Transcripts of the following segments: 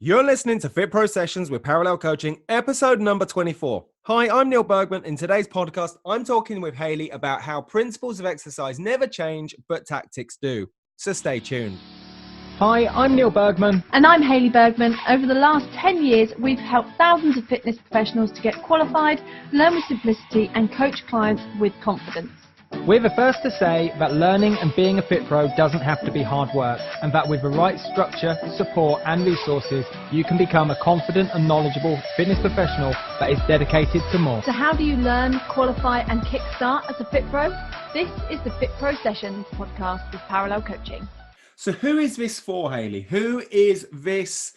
You're listening to Fit Pro Sessions with Parallel Coaching, episode number 24. Hi, I'm Neil Bergman. In today's podcast, I'm talking with Hayley about how principles of exercise never change, but tactics do. So stay tuned. Hi, I'm Neil Bergman. And I'm Hayley Bergman. Over the last 10 years, we've helped thousands of fitness professionals to get qualified, learn with simplicity, and coach clients with confidence. We're the first to say that learning and being a fit pro doesn't have to be hard work, and that with the right structure, support and resources, you can become a confident and knowledgeable fitness professional that is dedicated to more. So how do you learn, qualify and kickstart as a fit pro? This is the Fit Pro Sessions podcast with Parallel Coaching. So who is this for, Hayley? Who is this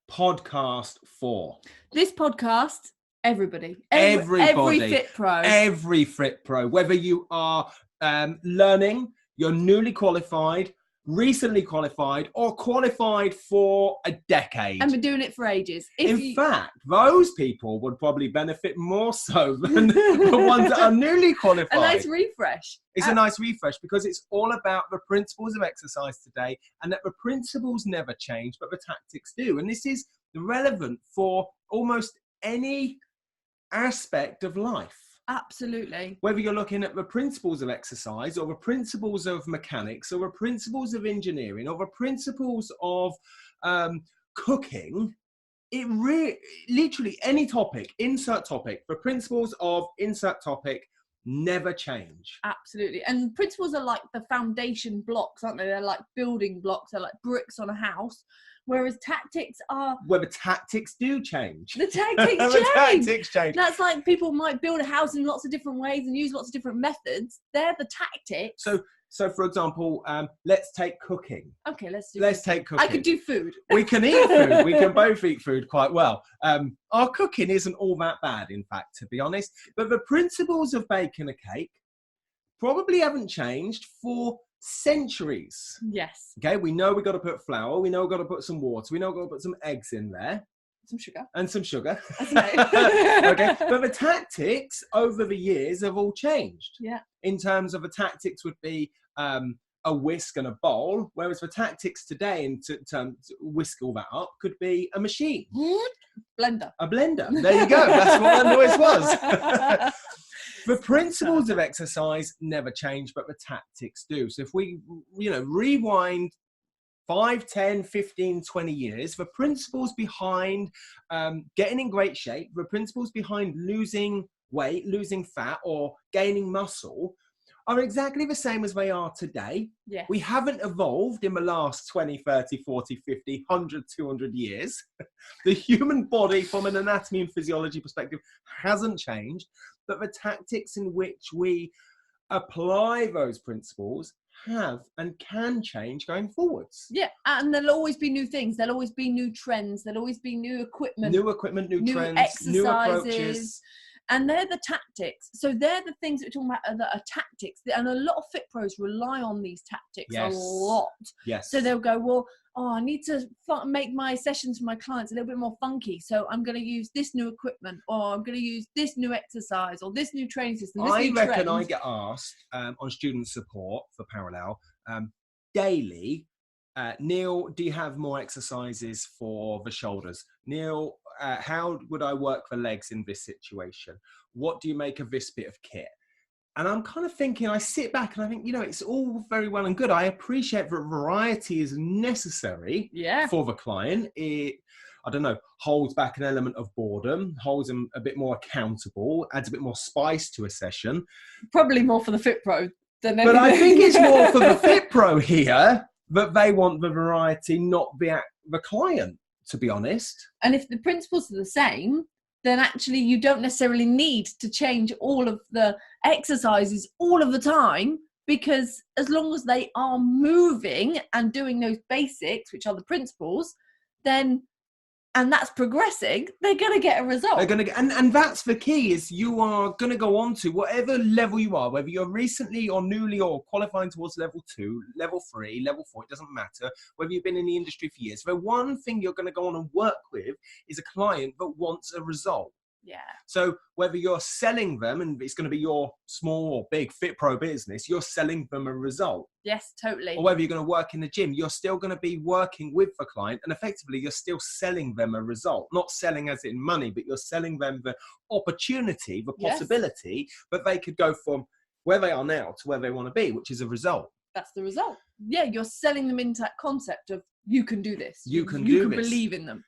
podcast for? This podcast, everybody. Everybody. Every fit pro. Every fit pro. Whether you are learning, you're newly qualified, recently qualified, or qualified for a decade. And been doing it for ages. In fact, those people would probably benefit more so than the ones that are newly qualified. A nice refresh. It's a nice refresh because it's all about the principles of exercise today, and that the principles never change, but the tactics do. And this is relevant for almost any aspect of life. Absolutely. Whether you're looking at the principles of exercise or the principles of mechanics or the principles of engineering or the principles of cooking, literally any topic, insert topic, the principles of insert topic never change. Absolutely. And principles are like the foundation blocks, aren't they? They're like building blocks. They're like bricks on a house. Whereas tactics are... Well, the tactics do change. The tactics change. The tactics change. That's like people might build a house in lots of different ways and use lots of different methods. They're the tactics. So for example, let's take cooking. Okay, let's take cooking. I could do food. We can eat food. We can both eat food quite well. Our cooking isn't all that bad, in fact, to be honest. But the principles of baking a cake probably haven't changed for centuries. Yes. Okay, we know we've got to put flour. We know we've got to put some water. We know we've got to put some eggs in there. Some sugar. And some sugar. Okay. Okay. But the tactics over the years have all changed. Yeah. In terms of the tactics would be a whisk and a bowl, whereas the tactics today, and to whisk all that up, could be a machine. Blender. A blender. There you go. That's what that noise was. The principles of exercise never change, but the tactics do. So if we, rewind 5, 10, 15, 20 years, the principles behind getting in great shape, the principles behind losing weight, losing fat, or gaining muscle are exactly the same as they are today. Yeah. We haven't evolved in the last 20, 30, 40, 50, 100, 200 years. The human body, from an anatomy and physiology perspective, hasn't changed, but the tactics in which we apply those principles have and can change going forwards. Yeah, and there'll always be new things. There'll always be new trends. There'll always be new equipment. New trends, exercises, new approaches. And they're the tactics. So they're the things that we're talking about that are tactics. And a lot of fit pros rely on these tactics a lot. Yes. So they'll go, well, I need to make my sessions for my clients a little bit more funky. So I'm going to use this new equipment, or I'm going to use this new exercise, or this new training system. I reckon I get asked on student support for Parallel daily, Neil, do you have more exercises for the shoulders? Neil, how would I work the legs in this situation? What do you make of this bit of kit? And I'm kind of thinking, I sit back and I think, it's all very well and good. I appreciate that variety is necessary for the client. It, holds back an element of boredom, holds them a bit more accountable, adds a bit more spice to a session. Probably more for the fit pro than anything. But I think it's more for the fit pro here that they want the variety, not the client, to be honest. And if the principles are the same, then actually you don't necessarily need to change all of the exercises all of the time, because as long as they are moving and doing those basics, which are the principles, then, and that's progressing, they're going to get a result. They're going to get, and that's the key, is you are going to go on to whatever level you are, whether you're recently or newly or qualifying towards level 2, level 3, level 4, it doesn't matter, whether you've been in the industry for years. The one thing you're going to go on and work with is a client that wants a result. Yeah. So whether you're selling them, and it's going to be your small or big FitPro business, you're selling them a result. Yes, totally. Or whether you're going to work in the gym, you're still going to be working with the client, and effectively you're still selling them a result. Not selling as in money, but you're selling them the opportunity, the possibility that they could go from where they are now to where they want to be, which is a result. That's the result. Yeah, you're selling them into that concept of you can do this. You can believe in them.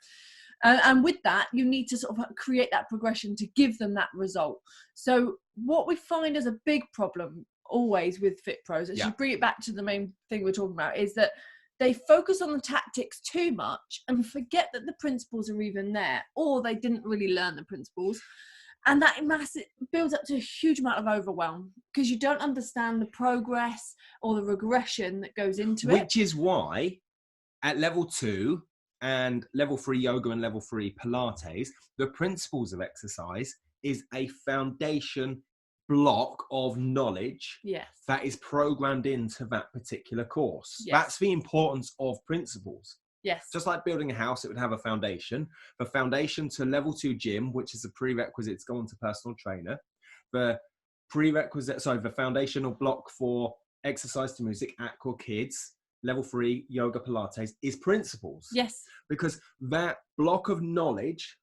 And with that, you need to sort of create that progression to give them that result. So what we find as a big problem always with Fit Pros, as you bring it back to the main thing we're talking about, is that they focus on the tactics too much and forget that the principles are even there, or they didn't really learn the principles. And that builds up to a huge amount of overwhelm because you don't understand the progress or the regression that goes into it. Which is why at level 2 and level 3 yoga and level 3 Pilates, the principles of exercise is a foundation block of knowledge that is programmed into that particular course. That's the importance of principles. Just like building a house, it would have a foundation. The foundation to level 2 gym, which is a prerequisite to go on to personal trainer. The foundational block for exercise to music, aqua kids, level 3 yoga Pilates is principles. Because that block of knowledge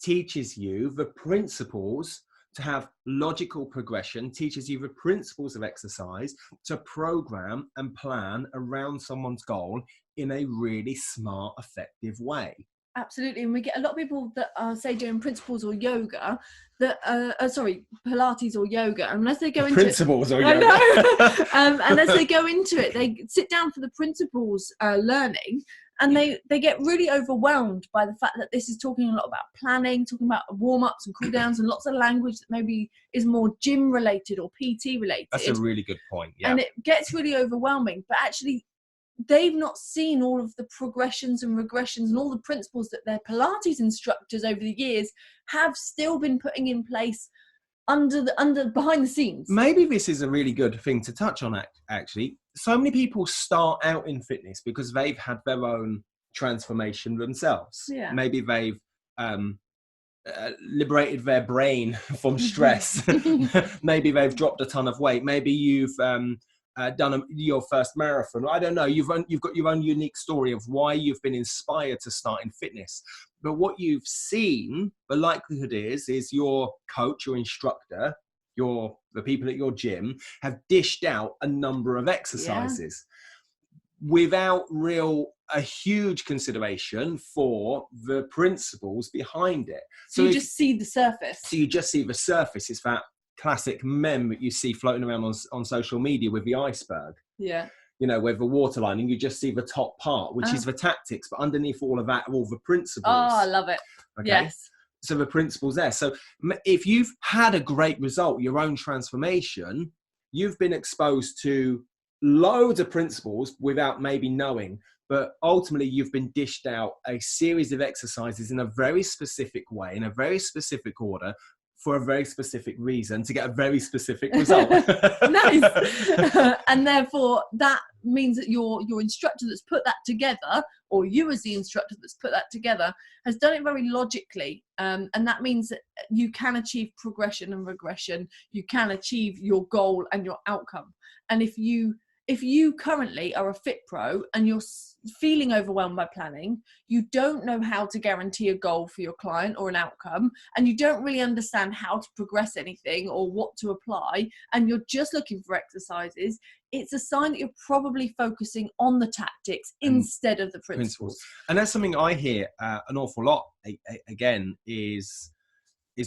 teaches you the principles to have logical progression, teaches you the principles of exercise to program and plan around someone's goal in a really smart, effective way. Absolutely. And we get a lot of people that are, say, doing principles or yoga, that Pilates or yoga, unless they go into principles it, or yoga. Unless they go into it, they sit down for the principles learning, and they get really overwhelmed by the fact that this is talking a lot about planning, talking about warm-ups and cool-downs and lots of language that maybe is more gym related or PT related. That's a really good point. And it gets really overwhelming, but actually they've not seen all of the progressions and regressions and all the principles that their Pilates instructors over the years have still been putting in place behind the scenes. Maybe this is a really good thing to touch on, actually. So many people start out in fitness because they've had their own transformation themselves. Maybe they've liberated their brain from stress. Maybe they've dropped a ton of weight. Maybe you've done your first marathon. I don't know. You've got your own unique story of why you've been inspired to start in fitness. But what you've seen, the likelihood is your coach, your instructor, the people at your gym have dished out a number of exercises without a huge consideration for the principles behind it. So you just see the surface. So you just see the surface. It's that classic meme that you see floating around on social media with the iceberg. You know, with the waterlining, you just see the top part, which is the tactics, but underneath all of that are all the principles. Oh, I love it. Okay? Yes. So the principles there. So if you've had a great result, your own transformation, you've been exposed to loads of principles without maybe knowing, but ultimately you've been dished out a series of exercises in a very specific way, in a very specific order, for a very specific reason, to get a very specific result. Nice. And therefore that means that your instructor that's put that together, or you as the instructor that's put that together, has done it very logically. And that means that you can achieve progression and regression. You can achieve your goal and your outcome. And if you currently are a Fit Pro and you're feeling overwhelmed by planning, you don't know how to guarantee a goal for your client or an outcome, and you don't really understand how to progress anything or what to apply, and you're just looking for exercises, it's a sign that you're probably focusing on the tactics instead of the principles. And that's something I hear an awful lot, again, is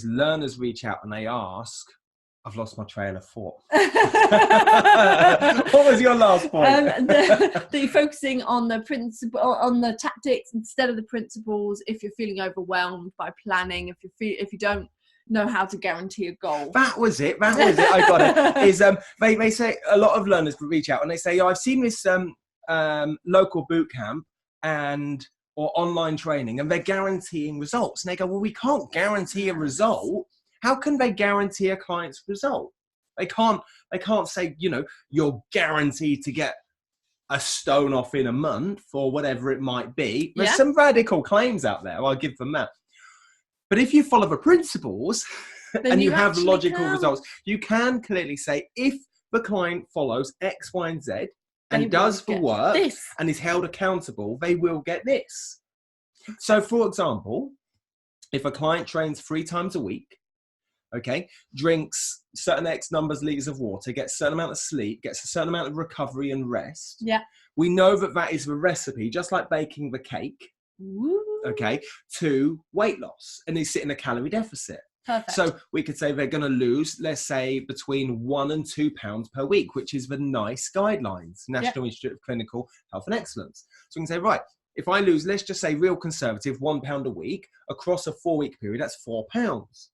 learners reach out and they ask, I've lost my trail of thought. What was your last point? That you're focusing on the principle, on the tactics instead of the principles. If you're feeling overwhelmed by planning, if you don't know how to guarantee a goal. That was it. I got it. Is they say a lot of learners reach out and they say, I've seen this local boot camp or online training, and they're guaranteeing results. And they go, well, we can't guarantee a result. How can they guarantee a client's result? They can't say, you're guaranteed to get a stone off in a month or whatever it might be. There's some radical claims out there. I'll give them that. But if you follow the principles Then and you you have actually logical can. results, you can clearly say, if the client follows X, Y, and Z They and does will the get work this. and is held accountable, they will get this. So, for example, if a client trains 3 times a week, okay, drinks certain X numbers liters of water, gets a certain amount of sleep, gets a certain amount of recovery and rest, Yeah. we know that that is the recipe, just like baking the cake, Woo. okay, to weight loss, and they sit in a calorie deficit. Perfect. So we could say they're going to lose, let's say, between 1 and 2 pounds per week, which is the NICE guidelines, National Institute of Clinical Health and Excellence. So we can say, right, if I lose, let's just say real conservative, £1 a week across a 4-week period, that's £4.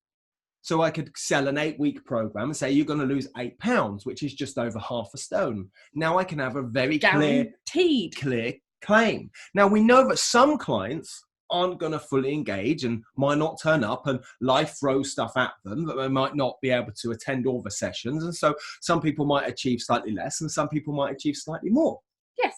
So I could sell an 8-week program and say, you're going to lose £8, which is just over half a stone. Now I can have a very Guaranteed. clear claim. Now we know that some clients aren't going to fully engage and might not turn up, and life throws stuff at them that they might not be able to attend all the sessions. And so some people might achieve slightly less and some people might achieve slightly more. Yes.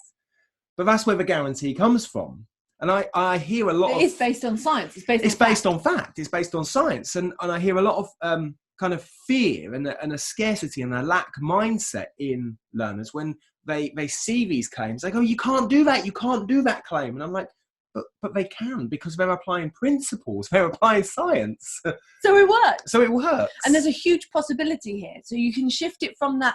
But that's where the guarantee comes from. And I hear a lot of... It's based on science. It's based on fact. It's based on science. And I hear a lot of kind of fear and a scarcity and a lack mindset in learners when they see these claims. They go, you can't do that. You can't do that claim. And I'm like, but they can, because they're applying principles. They're applying science. So it works. So it works. And there's a huge possibility here. So you can shift it from that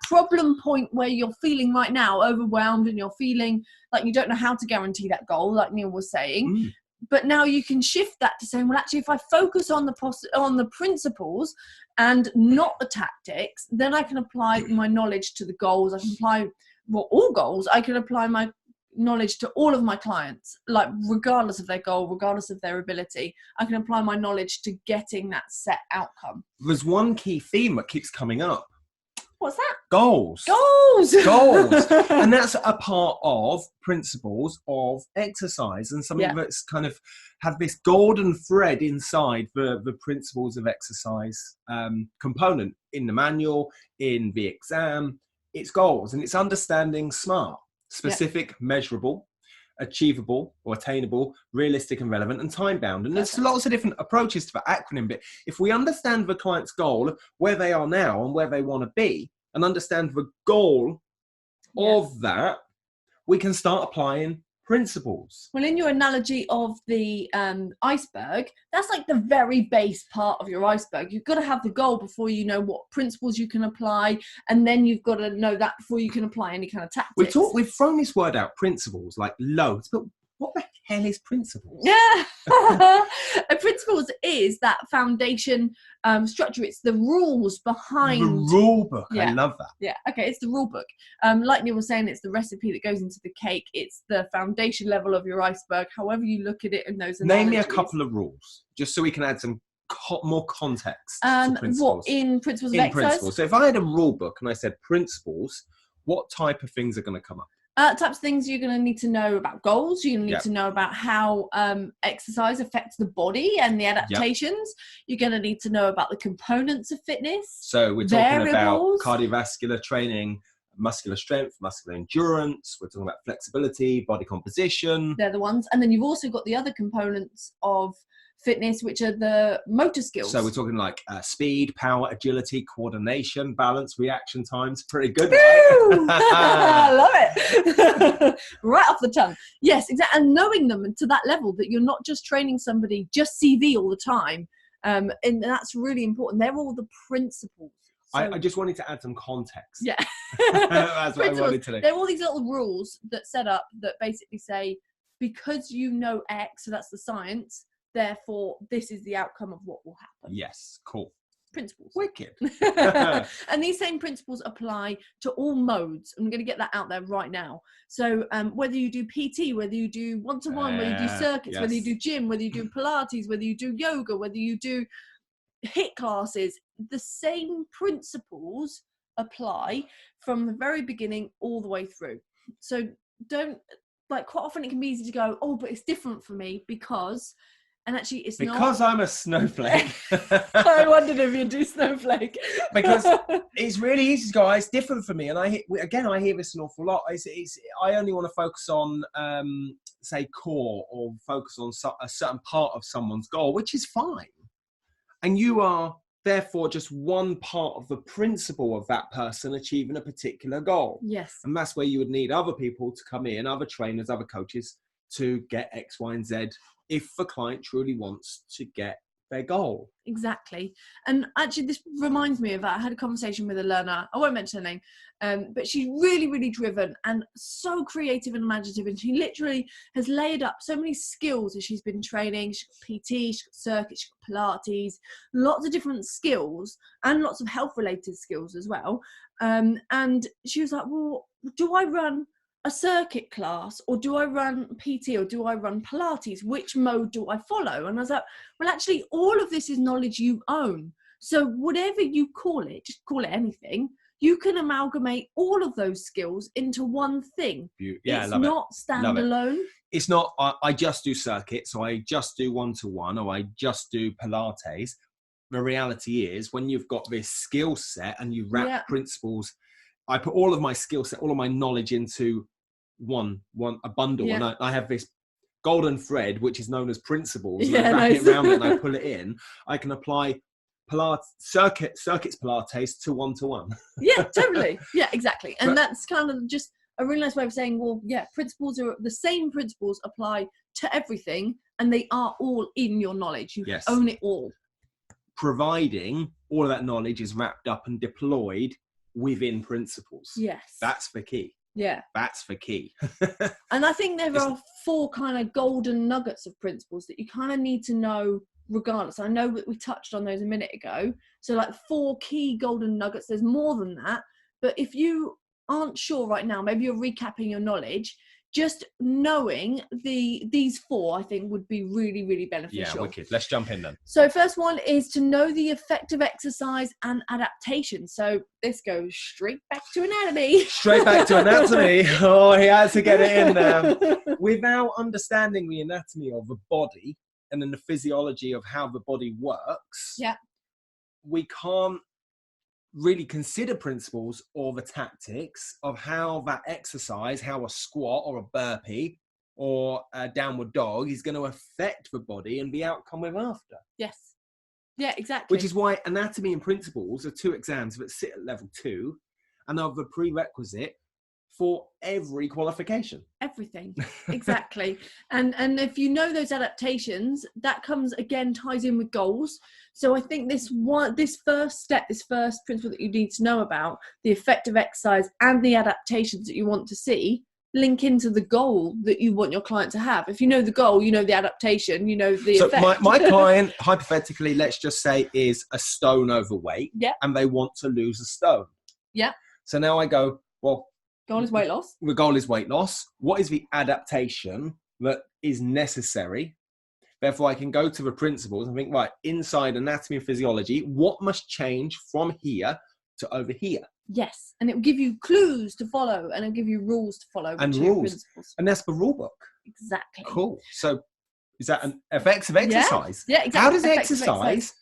problem point where you're feeling right now overwhelmed and you're feeling like you don't know how to guarantee that goal, like Neil was saying. But now you can shift that to saying, well, actually, if I focus on the principles and not the tactics, then I can apply my knowledge to the goals. I can apply all goals. I can apply my knowledge to all of my clients, like regardless of their goal, regardless of their ability. I can apply my knowledge to getting that set outcome. There's one key theme that keeps coming up. What's that? Goals. And that's a part of principles of exercise, and something that's kind of have this golden thread inside the principles of exercise component in the manual, in the exam. It's goals, and it's understanding SMART: specific, measurable, achievable or attainable, realistic and relevant, and time bound. And there's lots of different approaches to the acronym, but if we understand the client's goal, where they are now and where they want to be, and understand the goal of that, we can start applying principles. Well, in your analogy of the iceberg, that's like the very base part of your iceberg. You've got to have the goal before you know what principles you can apply, and then you've got to know that before you can apply any kind of tactics. We've thrown this word out, principles, like loads, but what the hell is principles? Yeah, principles is that foundation structure. It's the rules behind the rule book. I love that. Yeah, okay, it's the rule book. Like Neil was saying, it's the recipe that goes into the cake. It's the foundation level of your iceberg. However you look at it in those analogies. Name me a couple of rules, just so we can add some more context to principles. What in principles of exercise? Principles. So if I had a rule book and I said principles, what type of things are going to come up? Types of things you're going to need to know about goals. You're going to need to know about how exercise affects the body and the adaptations. You're going to need to know about the components of fitness. So we're talking about cardiovascular training, muscular strength, muscular endurance. We're talking about flexibility, body composition. They're the ones. And then you've also got the other components of fitness, which are the motor skills. So we're talking like speed, power, agility, coordination, balance, reaction times. Pretty good. I love it. Right off the tongue. Yes, exactly. And knowing them to that level that you're not just training somebody just CV all the time. And that's really important. They're all the principles. So, I just wanted to add some context. Yeah. That's what I wanted to do. They're all these little rules that set up that basically say, because you know X, so that's the science, therefore this is the outcome of what will happen. Yes, cool. Principles. Wicked. And these same principles apply to all modes. I'm going to get that out there right now. So whether you do PT, whether you do one-to-one, whether you do circuits, whether you do gym, whether you do Pilates, whether you do yoga, whether you do HIIT classes, the same principles apply from the very beginning all the way through. So don't, like, quite often it can be easy to go, oh, but it's different for me, because And actually, it's because not. I'm a snowflake. I wondered if you'd do snowflake. Because it's really easy to go, it's different for me. And I hear this an awful lot. I only want to focus on, say, core, or focus on a certain part of someone's goal, which is fine. And you are therefore just one part of the principle of that person achieving a particular goal. Yes. And that's where you would need other people to come in, other trainers, other coaches, to get X, Y, and Z if the client truly wants to get their goal. Exactly. And actually, this reminds me of, I had a conversation with a learner, I won't mention her name, but she's really, really driven and so creative and imaginative, and she literally has layered up so many skills as she's been training. She's got PT, she's got circuit, she's got Pilates, lots of different skills, and lots of health related skills as well. And she was like, well, do I run a circuit class, or do I run PT, or do I run Pilates? Which mode do I follow? And I was like, well, actually, all of this is knowledge you own. So whatever you call it, just call it anything, you can amalgamate all of those skills into one thing. Yeah, it's not standalone. It's not, I just do circuit, so I just do one-to-one, or I just do Pilates. The reality is, when you've got this skill set and you wrap principles, I put all of my skill set, all of my knowledge into a bundle, and I have this golden thread, which is known as principles. And I wrap it around it and I pull it in. I can apply circuits Pilates to one-to-one. Yeah, totally. Yeah, exactly. And that's kind of just a really nice way of saying, well, yeah, principles are the same. Principles apply to everything, and they are all in your knowledge. You own it all. Providing all of that knowledge is wrapped up and deployed within principles. Yes. That's the key. Yeah. That's the key. And I think there are 4 kind of golden nuggets of principles that you kind of need to know regardless. I know that we touched on those a minute ago. So like 4 key golden nuggets, there's more than that. But if you aren't sure right now, maybe you're recapping your knowledge, just knowing these 4, I think, would be really, really beneficial. Yeah, wicked. Let's jump in then. So first one is to know the effect of exercise and adaptation. So this goes straight back to anatomy. Straight back to anatomy. Oh, he had to get it in there. Without understanding the anatomy of the body and then the physiology of how the body works, we can't really consider principles or the tactics of how that exercise, how a squat or a burpee or a downward dog is going to affect the body and the outcome we're after. Yes. Yeah, exactly. Which is why anatomy and principles are 2 exams that sit at level 2 and are the prerequisite for every qualification. Everything. Exactly. And if you know those adaptations, that ties in with goals. So I think this first principle that you need to know about, the effect of exercise and the adaptations that you want to see, link into the goal that you want your client to have. If you know the goal, you know the adaptation, you know the effect. So my client, hypothetically, let's just say, is a stone overweight, and they want to lose a stone. Yeah. So now I go, well, goal is weight loss. The goal is weight loss. What is the adaptation that is necessary? Therefore, I can go to the principles and think, right, inside anatomy and physiology, what must change from here to over here? Yes. And it will give you clues to follow, and it'll give you rules to follow. And rules. And that's the rule book. Exactly. Cool. So is that an effects of exercise? Yeah, exactly. How does exercise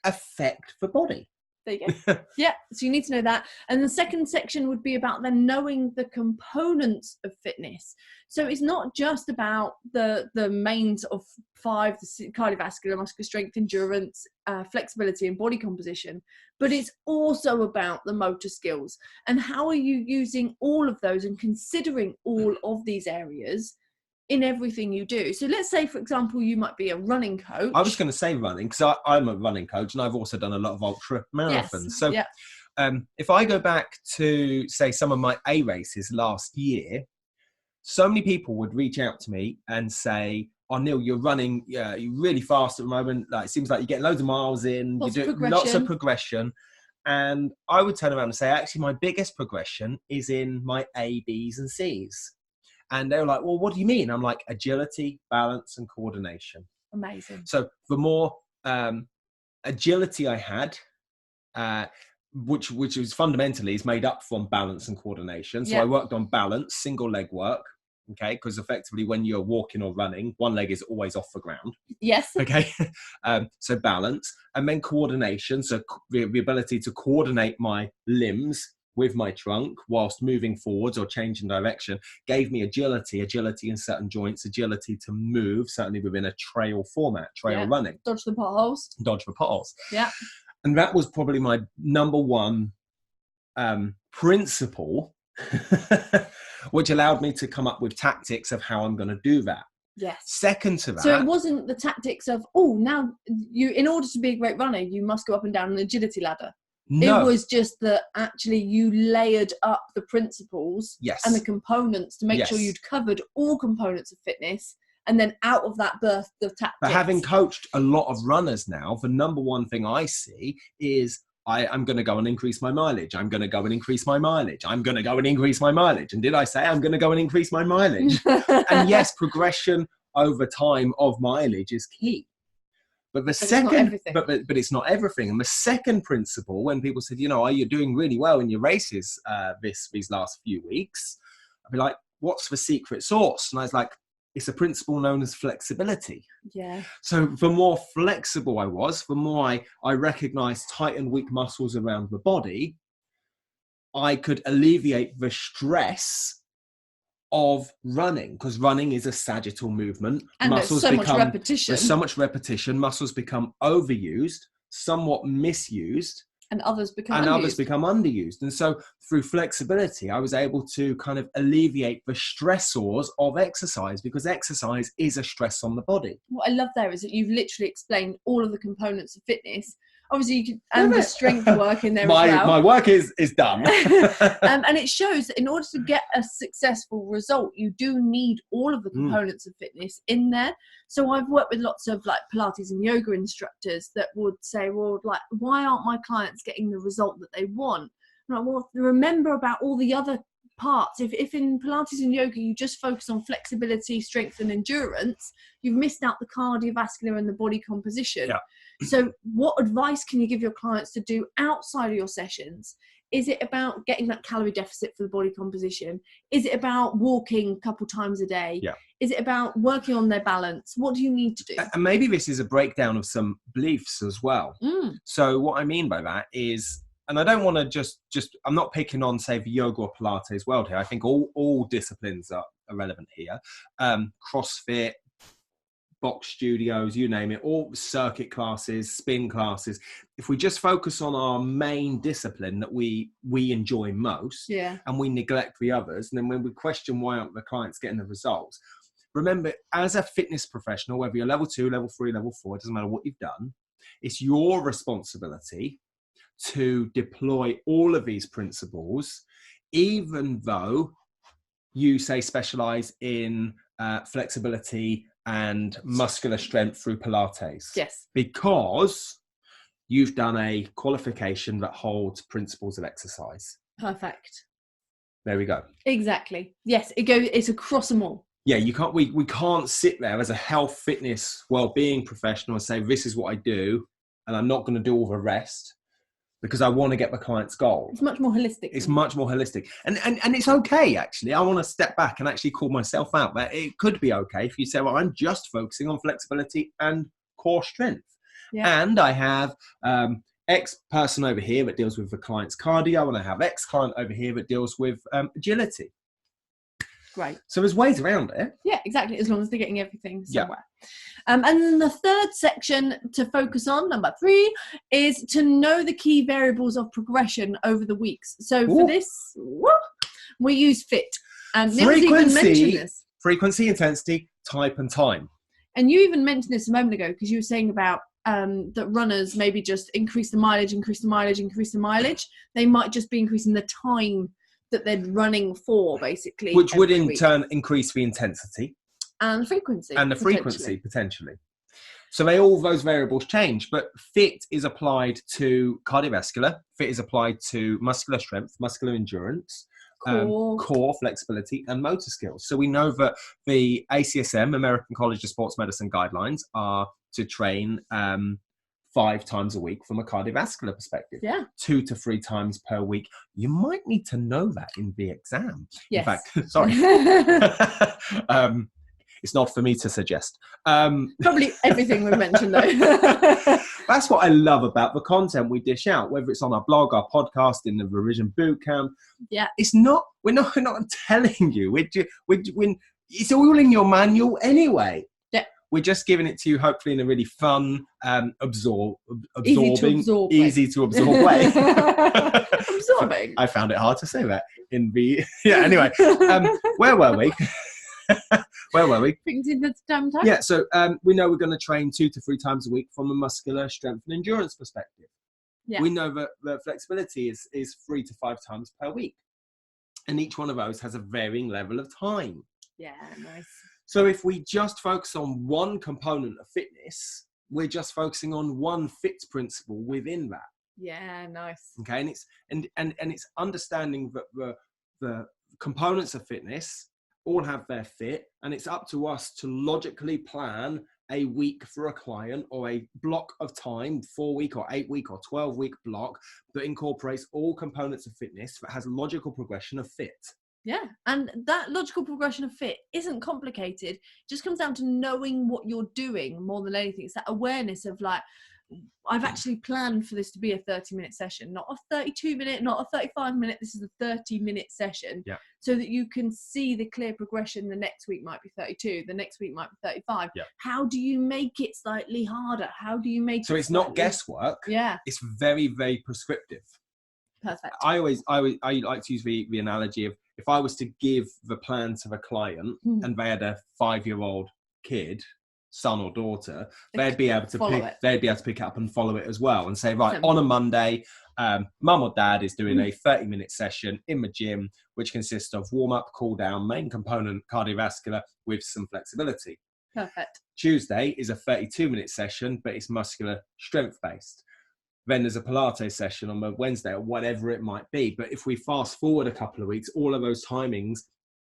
affect the body? There you go. Yeah, so you need to know that. And the second section would be about then knowing the components of fitness. So it's not just about the main sort of 5, the cardiovascular, muscular strength, endurance, flexibility and body composition, but it's also about the motor skills. And how are you using all of those and considering all of these areas in everything you do? So let's say, for example, you might be a running coach. I was going to say running, because I'm a running coach and I've also done a lot of ultra marathons. So if I go back to, say, some of my A races last year, so many people would reach out to me and say, oh, Neil, you're running, you're really fast at the moment. Like, it seems like you're getting loads of miles in, you do lots of progression. And I would turn around and say, actually, my biggest progression is in my A, Bs and Cs. And they were like, well, what do you mean? I'm like, agility, balance, and coordination. Amazing. So the more agility I had, which was fundamentally is made up from balance and coordination. So I worked on balance, single leg work, Okay, because effectively when you're walking or running, one leg is always off the ground. Yes. Okay, so balance, and then coordination. So the ability to coordinate my limbs with my trunk whilst moving forwards or changing direction gave me agility in certain joints, agility to move, certainly within a trail format, trail running. Dodge the potholes. Dodge the potholes. Yeah. And that was probably my number one principle, which allowed me to come up with tactics of how I'm going to do that. Yes. Second to that. So it wasn't the tactics of, now in order to be a great runner, you must go up and down an agility ladder. No. It was just that actually you layered up the principles and the components to make sure you'd covered all components of fitness, and then out of that birthed the tactics. But having coached a lot of runners now, the number one thing I see is I'm going to go and increase my mileage. I'm going to go and increase my mileage. I'm going to go and increase my mileage. And did I say I'm going to go and increase my mileage? And yes, progression over time of mileage is key. But the second, but it's not everything. And the second principle, when people said, you're doing really well in your races these last few weeks, I'd be like, what's the secret sauce? And I was like, it's a principle known as flexibility. Yeah. So the more flexible I was, the more I recognized tight and weak muscles around the body, I could alleviate the stress of running, because running is a sagittal movement. And muscles there's so much repetition. There's so much repetition. Muscles become overused, somewhat misused, and others become underused. And so through flexibility, I was able to kind of alleviate the stressors of exercise, because exercise is a stress on the body. What I love there is that you've literally explained all of the components of fitness. Obviously, you can, and the strength work in there as well. My work is done. And it shows that in order to get a successful result, you do need all of the components of fitness in there. So I've worked with lots of like Pilates and yoga instructors that would say, well, like, why aren't my clients getting the result that they want? I'm like, well, remember about all the other parts. If in Pilates and yoga you just focus on flexibility, strength and endurance, you've missed out the cardiovascular and the body composition. Yeah. So what advice can you give your clients to do outside of your sessions? Is it about getting that calorie deficit for the body composition? Is it about walking a couple times a day? Yeah. Is it about working on their balance? What do you need to do? And maybe this is a breakdown of some beliefs as well. So what I mean by that is, and I don't want to just I'm not picking on, say, the yoga or Pilates world here. I think all disciplines are relevant here. CrossFit, box studios, you name it, all circuit classes, spin classes. If we just focus on our main discipline that we enjoy most, and we neglect the others, and then when we question why aren't the clients getting the results, remember, as a fitness professional, whether you're level 2, level 3, level 4, it doesn't matter what you've done, it's your responsibility to deploy all of these principles, even though you say specialize in flexibility and muscular strength through Pilates. Yes. Because you've done a qualification that holds principles of exercise. Perfect. There we go. Exactly. Yes, it's across them all. Yeah, you can't. We can't sit there as a health, fitness, well-being professional and say, this is what I do, and I'm not going to do all the rest, because I want to get the client's goal. It's much more holistic. It's much more holistic. And it's okay, actually. I want to step back and actually call myself out. That it could be okay if you say, well, I'm just focusing on flexibility and core strength. Yeah. And I have X person over here that deals with the client's cardio, and I have X client over here that deals with agility. Great. So there's ways around it. Yeah, exactly. As long as they're getting everything somewhere. Yeah. And then the third section to focus on, number 3, is to know the key variables of progression over the weeks. So for this, we use FIT. And Neil's even mentioned this. Frequency, intensity, type, and time. And you even mentioned this a moment ago, because you were saying about that runners maybe just increase the mileage. They might just be increasing the time that they're running for, basically. Which would in turn increase the intensity. And frequency. And the frequency, potentially. So those variables change, but FIT is applied to cardiovascular, FIT is applied to muscular strength, muscular endurance, core flexibility, and motor skills. So we know that the ACSM, American College of Sports Medicine guidelines, are to train 5 times a week from a cardiovascular perspective. Yeah. 2 to 3 times per week. You might need to know that in the exam. Yes. In fact, sorry. It's not for me to suggest. Probably everything we mentioned though. That's what I love about the content we dish out, whether it's on our blog, our podcast, in the Revision Bootcamp. Yeah. It's not, we're not telling you. It's all in your manual anyway. Yeah. We're just giving it to you, hopefully in a really fun, easy to absorb way. Absorbing. I found it hard to say that in the, anyway, where were we? Things in the damn time. Yeah, so we know we're going to train 2 to 3 times a week from a muscular strength and endurance perspective. Yeah. We know that the flexibility is 3 to 5 times per week. And each one of those has a varying level of time. Yeah, nice. So if we just focus on one component of fitness, we're just focusing on one FIT principle within that. Yeah, nice. Okay, and it's understanding that the components of fitness all have their fit, and it's up to us to logically plan a week for a client or a block of time, 4-week or 8-week or 12-week block that incorporates all components of fitness that has a logical progression of fit. Yeah, and that logical progression of fit isn't complicated. It just comes down to knowing what you're doing more than anything. It's that awareness of like, I've actually planned for this to be a 30-minute session, not a 32-minute, not a 35-minute. This is a 30-minute session. Yeah. So that you can see the clear progression. The next week might be 32. The next week might be 35. Yeah. How do you make it slightly harder? How do you make so it's not guesswork? Yeah. It's very, very prescriptive. Perfect. I like to use the analogy of, if I was to give the plan to the client and they had a 5-year-old kid, son or daughter, they'd be able to pick it up and follow it as well, and say, right, on a Monday, mum or dad is doing a 30-minute session in the gym, which consists of warm-up, cool-down, main component cardiovascular with some flexibility. Perfect. Tuesday is a 32-minute session, but it's muscular strength-based. Then there's a Pilates session on the Wednesday, or whatever it might be. But if we fast forward a couple of weeks, all of those timings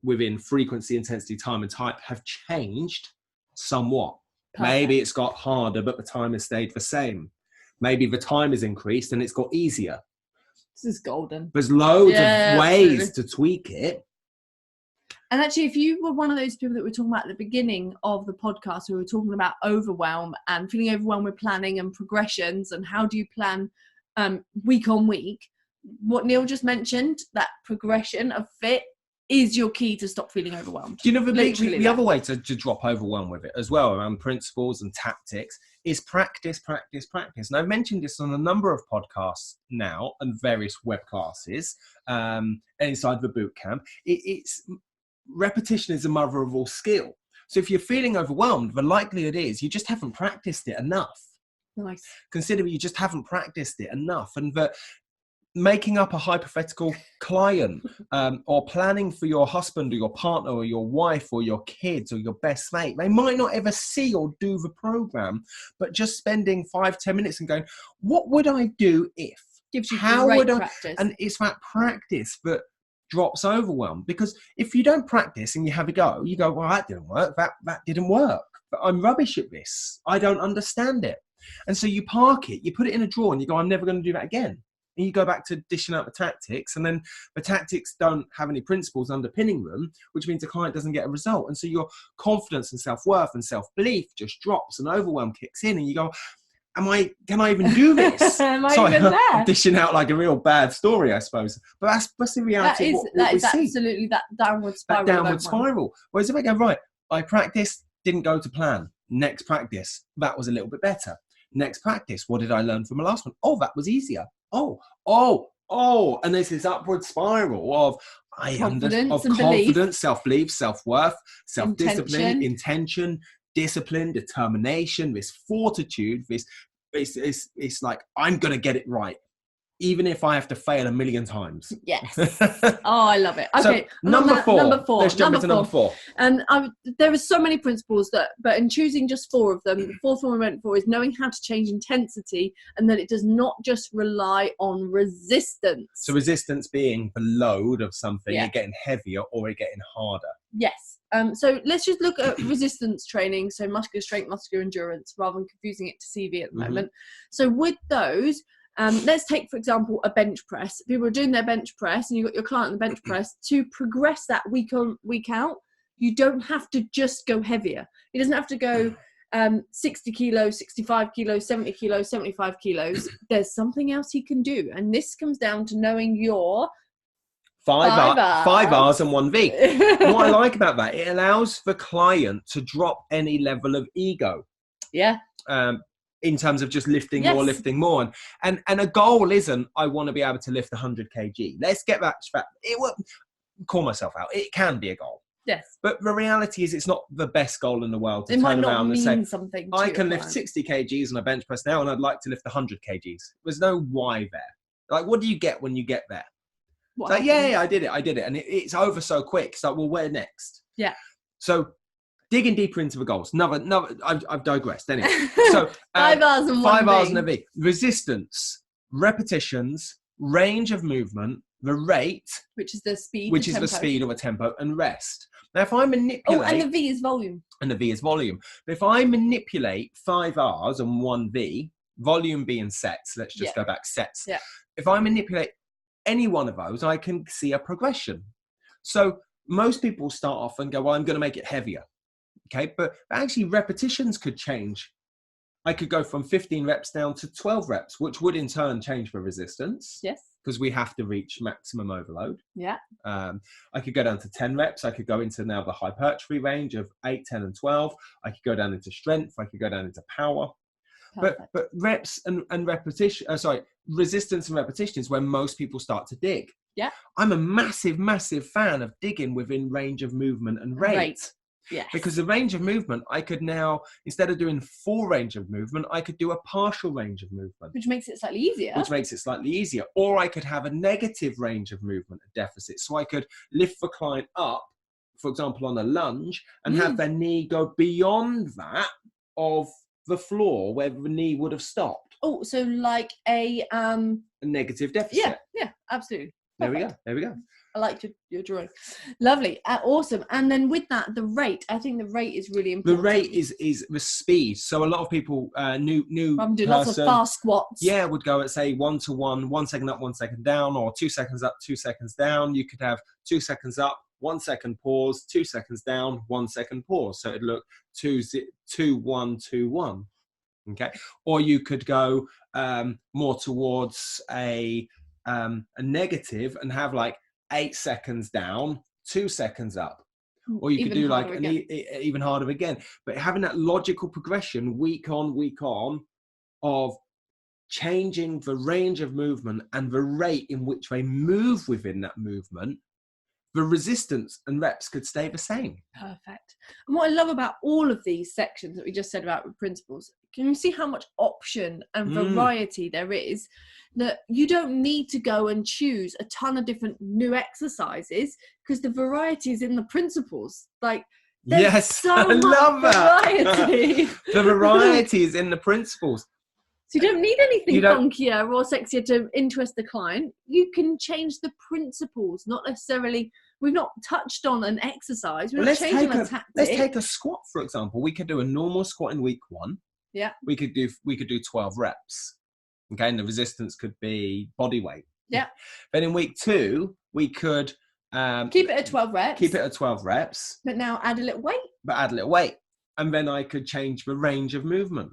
within frequency, intensity, time and type have changed somewhat. Perfect. Maybe it's got harder, but the time has stayed the same. Maybe the time has increased and it's got easier. This is golden. There's loads of ways to tweak it. And actually, if you were one of those people that we were talking about at the beginning of the podcast, we were talking about overwhelm and feeling overwhelmed with planning and progressions and how do you plan week on week, what Neil just mentioned, that progression of fit, is your key to stop feeling overwhelmed. Do you know the other way to drop overwhelmed with it as well, around principles and tactics, is practice. And I've mentioned this on a number of podcasts now and various web classes inside the bootcamp. It's repetition is the mother of all skill. So if you're feeling overwhelmed, the likelihood is you just haven't practiced it enough. Nice. Consider you just haven't practiced it enough, and that making up a hypothetical client or planning for your husband or your partner or your wife or your kids or your best mate, they might not ever see or do the program, but just spending 5-10 minutes and going, what would I do if? Gives you great practice. And it's that practice that drops overwhelm, because if you don't practice and you have a go, you go, well, that didn't work, that didn't work, but I'm rubbish at this, I don't understand it. And so you park it, you put it in a drawer and you go, I'm never going to do that again. And you go back to dishing out the tactics, and then the tactics don't have any principles underpinning them, which means the client doesn't get a result. And so your confidence and self-worth and self-belief just drops, and overwhelm kicks in, and you go, can I even do this? Am I even there? I'm dishing out like a real bad story, I suppose. But that's the reality of what we see. Absolutely that downward spiral. That downward spiral. Whereas if I go, right, I practiced, didn't go to plan. Next practice, that was a little bit better. Next practice, what did I learn from the last one? Oh, that was easier. Oh. And there's this upward spiral of confidence, self-belief, self-worth, self-discipline, intention, discipline, determination, this fortitude, it's like, I'm going to get it right, even if I have to fail 1,000,000 times. Yes. Oh, I love it. Okay. So, number four. Let's jump into number 4. And there are so many principles but in choosing just 4 of them, the 4th one we went for is knowing how to change intensity, and that it does not just rely on resistance. So resistance being the load of something, it getting heavier or it getting harder. Yes. So let's just look at resistance training, so muscular strength, muscular endurance, rather than confusing it to CV at the moment. So with those, let's take, for example, a bench press. People are doing their bench press and you've got your client on the bench press. To progress that week on, week out, you don't have to just go heavier. He doesn't have to go 60 kilos, 65 kilos, 70 kilos, 75 kilos. There's something else he can do. And this comes down to knowing your 5 Rs and 1V. What I like about that, it allows the client to drop any level of ego. Yeah. In terms of just lifting more. And a goal isn't, I want to be able to lift 100 kg. Let's get that. It will call myself out. It can be a goal. Yes. But the reality is it's not the best goal in the world to it turn might around not and mean say, something I can lift 60 kgs on a bench press now and I'd like to lift 100 kgs. There's no why there. Like, what do you get when you get there? It's like, yeah, I did it. And it's over so quick. It's like, well, where next? Yeah. So digging deeper into the goals. I've digressed. Anyway, so 5 Rs and 5 1V. Rs and a V. Resistance, repetitions, range of movement, the rate, which is the speed, the speed or the tempo, and rest. Now, if I manipulate, and the V is volume. And the V is volume. But if I manipulate 5 Rs and 1 V, volume being sets. Let's just go back sets. Yeah. If I manipulate any one of those, I can see a progression. So most people start off and go, well, I'm going to make it heavier. Okay, but actually repetitions could change. I could go from 15 reps down to 12 reps, which would in turn change the resistance. Yes. Because we have to reach maximum overload. Yeah. I could go down to 10 reps. I could go into now the hypertrophy range of 8, 10, and 12. I could go down into strength. I could go down into power. Perfect. But reps and repetition, resistance and repetition is where most people start to dig. Yeah. I'm a massive, massive fan of digging within range of movement and rate. Yes. Because the range of movement, I could now, instead of doing full range of movement, I could do a partial range of movement. Which makes it slightly easier. Or I could have a negative range of movement, a deficit. So I could lift the client up, for example, on a lunge, and have their knee go beyond that of the floor where the knee would have stopped. Oh, so like a negative deficit. Yeah, absolutely. There we go. I liked your drawing. Lovely. Awesome. And then with that, the rate. I think the rate is really important. The rate is the speed. So a lot of people, new I'm doing lots of fast squats. Yeah, would go at, say, 1 to 1, 1 second up, 1 second down, or 2 seconds up, 2 seconds down. You could have 2 seconds up, 1 second pause, 2 seconds down, 1 second pause. So it'd look 2, 1, 2, 1. Okay. Or you could go more towards a negative and have like 8 seconds down, 2 seconds up. Or you could do like even harder again. But having that logical progression week on of changing the range of movement and the rate in which they move within that movement, the resistance and reps could stay the same. Perfect. And what I love about all of these sections that we just said about with principles, can you see how much option and variety there is? That you don't need to go and choose a ton of different new exercises because the variety is in the principles. Like, there's so I love much that. variety. The variety is in the principles. So you don't need anything funkier or sexier to interest the client. You can change the principles, not necessarily. We've not touched on an exercise. We're not changing a tactic. Let's take a squat, for example. We could do a normal squat in week 1. Yeah. We could do 12 reps. Okay, and the resistance could be body weight. Yeah. Then in week 2, we could keep it at 12 reps. Keep it at 12 reps. But now add a little weight. And then I could change the range of movement.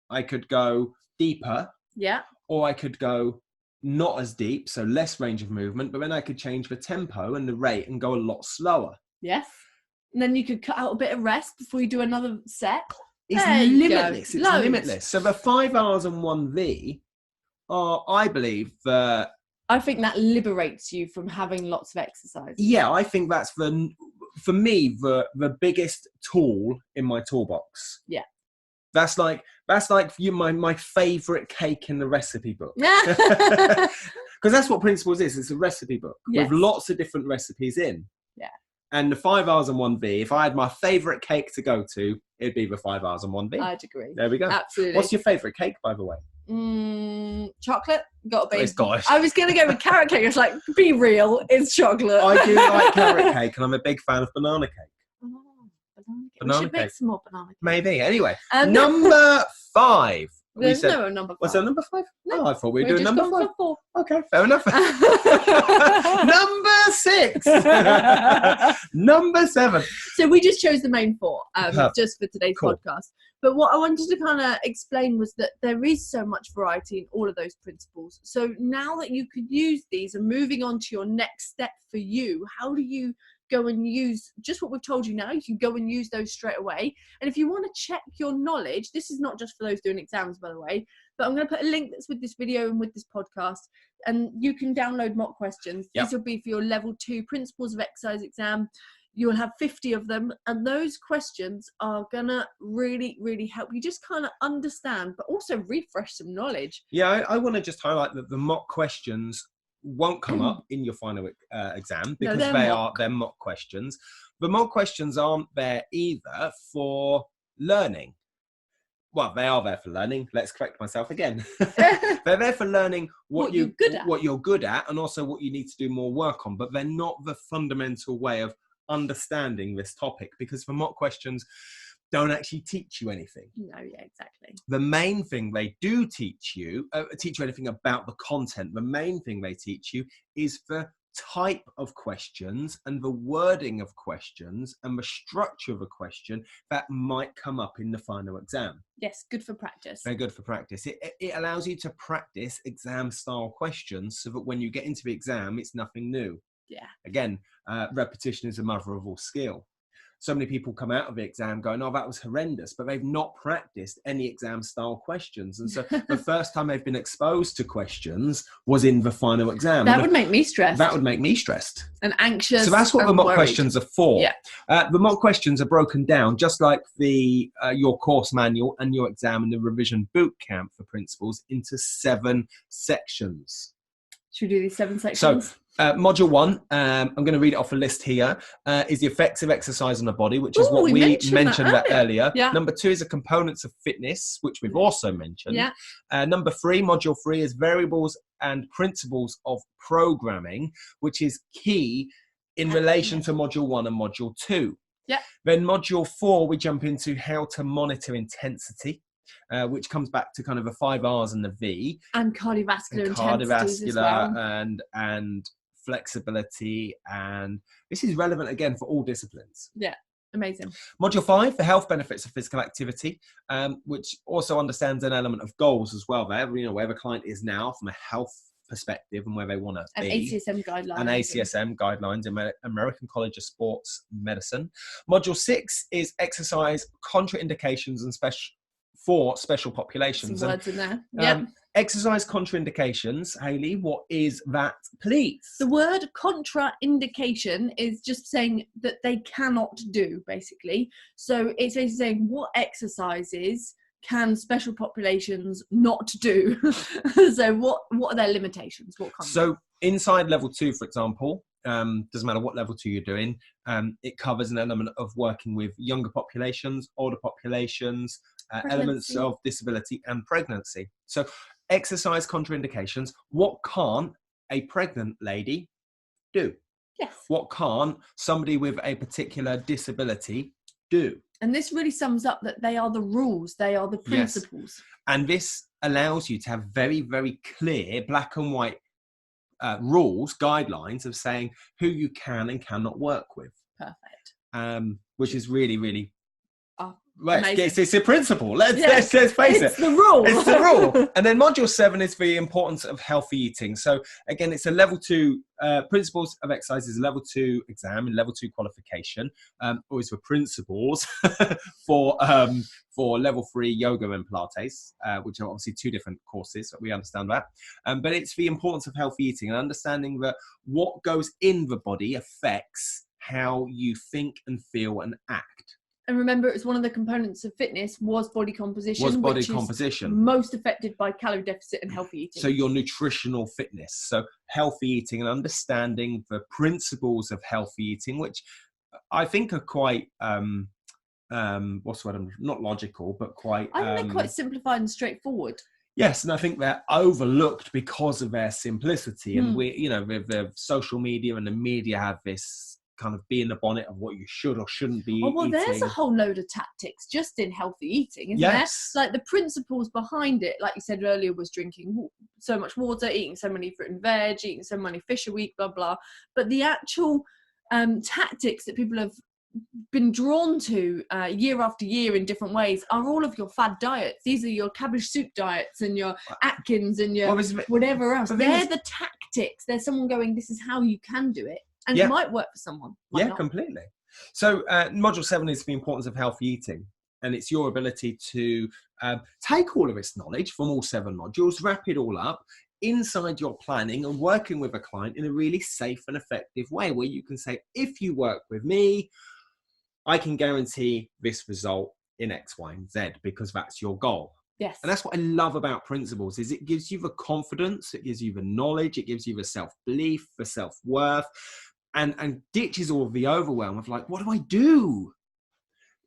I could go deeper. Yeah. Or I could go not as deep, so less range of movement, but then I could change the tempo and the rate and go a lot slower. Yes. And then you could cut out a bit of rest before you do another set. It's limitless. It's limitless. So the 5 Rs and 1 V are, I believe, I think that liberates you from having lots of exercise. Yeah, I think that's for me the biggest tool in my toolbox. Yeah. That's like my favorite cake in the recipe book. Yeah. Because that's what Principles is. It's a recipe book with lots of different recipes in. Yeah. And the 5 Rs and 1 V, if I had my favorite cake to go to, it'd be the 5 Rs and 1 V. I'd agree. There we go. Absolutely. What's your favorite cake, by the way? Chocolate. Got to be. It's gosh. I was going to go with carrot cake. It's like, be real. It's chocolate. I do like carrot cake, and I'm a big fan of banana cake. We Banana should make cake. some more banana cake. Maybe. Anyway, And number 5. We there's said, no number 5. was there number 5? No, Oh, I thought we were We're doing just number going 5. for 4. Okay, fair enough. Number 6. Number 7. So we just chose the main 4 Perfect. just for today's Cool. podcast. But what I wanted to kind of explain was that there is so much variety in all of those principles. So now that you could use these and moving on to your next step for you, how do you go and use just what we've told you now? You can go and use those straight away. And if you want to check your knowledge, this is not just for those doing exams, by the way, but I'm going to put a link that's with this video and with this podcast, and you can download mock questions. Yep. These will be for your level 2 principles of exercise exam. You'll have 50 of them, and those questions are gonna really, really help you just kind of understand, but also refresh some knowledge. Yeah, I want to just highlight that the mock questions won't come up in your final exam because they're mock questions. The mock questions aren't there either for learning. Well, they are there for learning. Let's correct myself again. They're there for learning what you're good at, and also what you need to do more work on. But they're not the fundamental way of understanding this topic, because the mock questions don't actually teach you anything. No, yeah, exactly. The main thing they do teach you anything about the content. The main thing they teach you is the type of questions and the wording of questions and the structure of a question that might come up in the final exam. Yes, good for practice. They're good for practice. It allows you to practice exam style questions so that when you get into the exam, it's nothing new. Yeah. Again, repetition is the mother of all skill. So many people come out of the exam going, oh, that was horrendous, but they've not practiced any exam style questions. And so the first time they've been exposed to questions was in the final exam. That would make me stressed. That would make me stressed. And anxious. So that's what the mock worried. questions are for. Yeah. The mock questions are broken down just like the your course manual and your exam and the revision boot camp for principals into 7 sections. Should we do these 7 sections? So module 1, I'm going to read it off a list here, is the effects of exercise on the body, which is what we mentioned that earlier. Yeah. Number 2 is the components of fitness, which we've also mentioned. Yeah. Number 3, module 3, is variables and principles of programming, which is key in relation to module 1 and module 2. Yeah. Then module 4, we jump into how to monitor intensity. Which comes back to kind of the 5 R's and the V. And cardiovascular intensities as well. and flexibility. And this is relevant again for all disciplines. Yeah, amazing. Module 5, the health benefits of physical activity, which also understands an element of goals as well there, you know, where the client is now from a health perspective and where they want to be. ACSM guidelines. And ACSM guidelines, American College of Sports Medicine. Module 6 is exercise contraindications and special populations. Some words in there. Yeah. Exercise contraindications, Hayley, what is that, please? The word contraindication is just saying that they cannot do, basically. So it's basically saying what exercises can special populations not do. So what are their limitations? What kind? So inside level 2, for example, doesn't matter what level 2 you're doing, it covers an element of working with younger populations, older populations, elements of disability and pregnancy. So exercise contraindications, what can't a pregnant lady do? Yes. What can't somebody with a particular disability do? And this really sums up that they are the rules, they are the principles. Yes. And this allows you to have very, very clear black and white rules, guidelines of saying who you can and cannot work with. Perfect. Which is really, really right. It's a principle. Let's face it. It's the rule. It's the rule. And then module 7 is the importance of healthy eating. So again, it's a level 2 principles of exercise is a level 2 exam and level 2 qualification. Always for principles for level 3 yoga and Pilates, which are obviously 2 different courses. We understand that. But it's the importance of healthy eating and understanding that what goes in the body affects how you think and feel and act. And remember, it's one of the components of fitness was body composition. Which is most affected by calorie deficit and healthy eating. So your nutritional fitness. So healthy eating and understanding the principles of healthy eating, which I think are quite, what's the word? Not logical, but quite... I think they're quite simplified and straightforward. Yes, and I think they're overlooked because of their simplicity. And we, you know, with the social media and the media have this kind of be in the bonnet of what you should or shouldn't be Oh, well, eating. there's a whole load of tactics just in healthy eating, isn't Yes. there? Like the principles behind it, like you said earlier, was drinking so much water, eating so many fruit and veg, eating so many fish a week, blah, blah. But the actual tactics that people have been drawn to year after year in different ways are all of your fad diets. These are your cabbage soup diets and your Atkins and your whatever else. They're the tactics. There's someone going, this is how you can do it. And it might work for someone. Might not. Completely. So module 7 is the importance of healthy eating. And it's your ability to take all of its knowledge from all 7 modules, wrap it all up inside your planning and working with a client in a really safe and effective way, where you can say, if you work with me, I can guarantee this result in X, Y, and Z, because that's your goal. Yes. And that's what I love about Principles, is it gives you the confidence, it gives you the knowledge, it gives you the self-belief, the self-worth, and ditches all of the overwhelm of like, what do I do?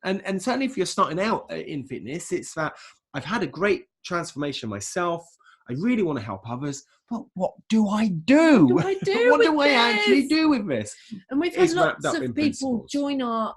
And certainly if you're starting out in fitness, it's that I've had a great transformation myself. I really want to help others, but what do I do? What do I actually do with this? And we've had lots of people join our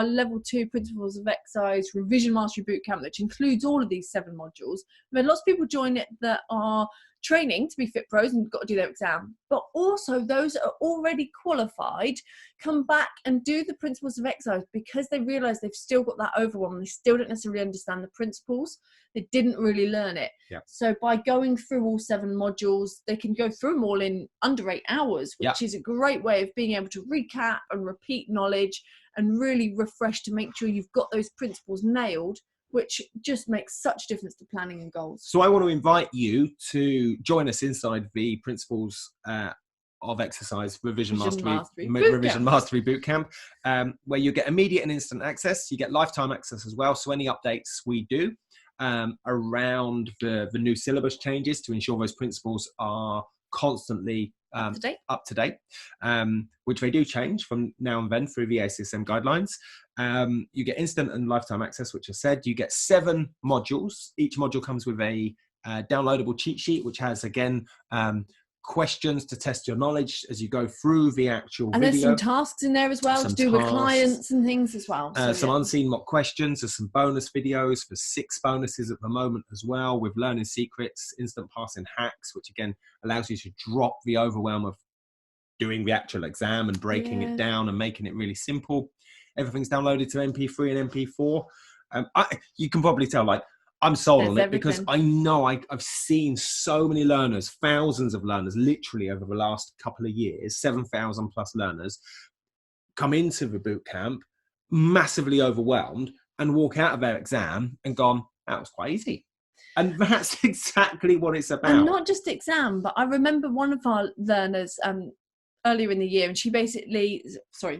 level 2 Principles of Exercise Revision Mastery Bootcamp, which includes all of these 7 modules. We've had lots of people join it that are training to be fit pros and got to do their exam, but also those that are already qualified come back and do the Principles of Exercise because they realize they've still got that overwhelm. They still don't necessarily understand the principles. They didn't really learn it. Yeah. So by going through all 7 modules, they can go through them all in under 8 hours, which is a great way of being able to recap and repeat knowledge and really refresh to make sure you've got those principles nailed, which just makes such a difference to planning and goals. So I want to invite you to join us inside the Principles of Exercise Revision Mastery Bootcamp, where you get immediate and instant access. You get lifetime access as well. So any updates we do around the new syllabus changes to ensure those principles are constantly up to date, which they do change from now and then through the ACSM guidelines. You get instant and lifetime access, which I said. You get 7 modules. Each module comes with a downloadable cheat sheet, which has, again, questions to test your knowledge as you go through the actual video. There's some tasks in there as well to do with clients and things as well. So, some unseen mock questions. There's some bonus videos for 6 bonuses at the moment as well, with learning secrets, instant passing hacks, which again allows you to drop the overwhelm of doing the actual exam and breaking it down and making it really simple. Everything's downloaded to MP3 and MP4. You can probably tell, like, I'm sold on it because I know I've seen so many learners, thousands of learners, literally over the last couple of years, 7,000 plus learners, come into the boot camp massively overwhelmed and walk out of their exam and gone, that was quite easy. And that's exactly what it's about. And not just exam, but I remember one of our learners earlier in the year, and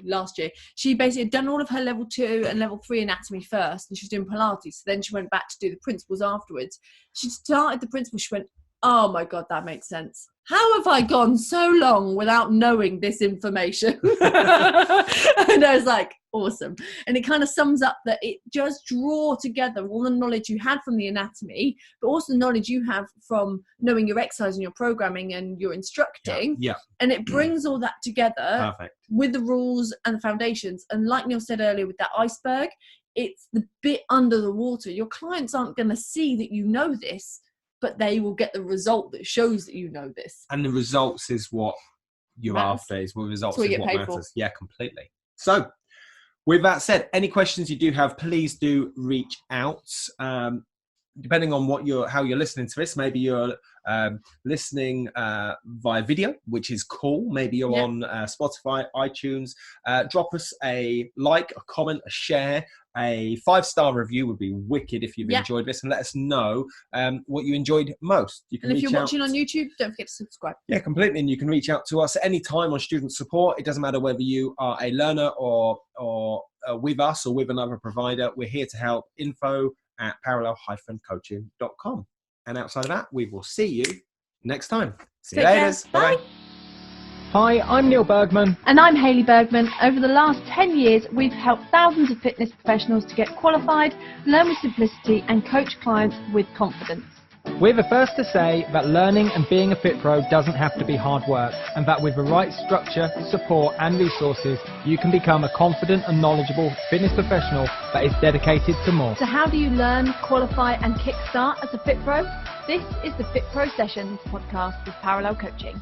last year, she basically had done all of her level 2 and level 3 anatomy first, and she was doing Pilates. So then she went back to do the principles afterwards. She started the principles, she went, oh my God, that makes sense. How have I gone so long without knowing this information? And I was like, awesome. And it kind of sums up that it does draw together all the knowledge you had from the anatomy, but also the knowledge you have from knowing your exercise and your programming and your instructing. Yeah. And it brings all that together with the rules and the foundations. And like Neil said earlier with that iceberg, it's the bit under the water. Your clients aren't going to see that you know this, but they will get the result that shows that you know this. And the results is what you're after, is what results is what matters. Yeah, completely. So with that said, any questions you do have, please do reach out. Depending on how you're listening to this, maybe you're listening via video, which is cool. Maybe you're on Spotify, iTunes. Drop us a like, a comment, a share. A 5-star review would be wicked if you've enjoyed this, and let us know what you enjoyed most. You can, and if you're watching on YouTube, don't forget to subscribe. Yeah, completely. And you can reach out to us at any time on student support. It doesn't matter whether you are a learner or with us or with another provider. We're here to help. info@parallel-coaching.com. And outside of that, we will see you next time. See you later. Bye. Hi, I'm Neil Bergman. And I'm Hayley Bergman. Over the last 10 years, we've helped thousands of fitness professionals to get qualified, learn with simplicity, and coach clients with confidence. We're the first to say that learning and being a Fit Pro doesn't have to be hard work, and that with the right structure, support and resources, you can become a confident and knowledgeable fitness professional that is dedicated to more. So how do you learn, qualify and kickstart as a Fit Pro? This is the Fit Pro Sessions podcast with Parallel Coaching.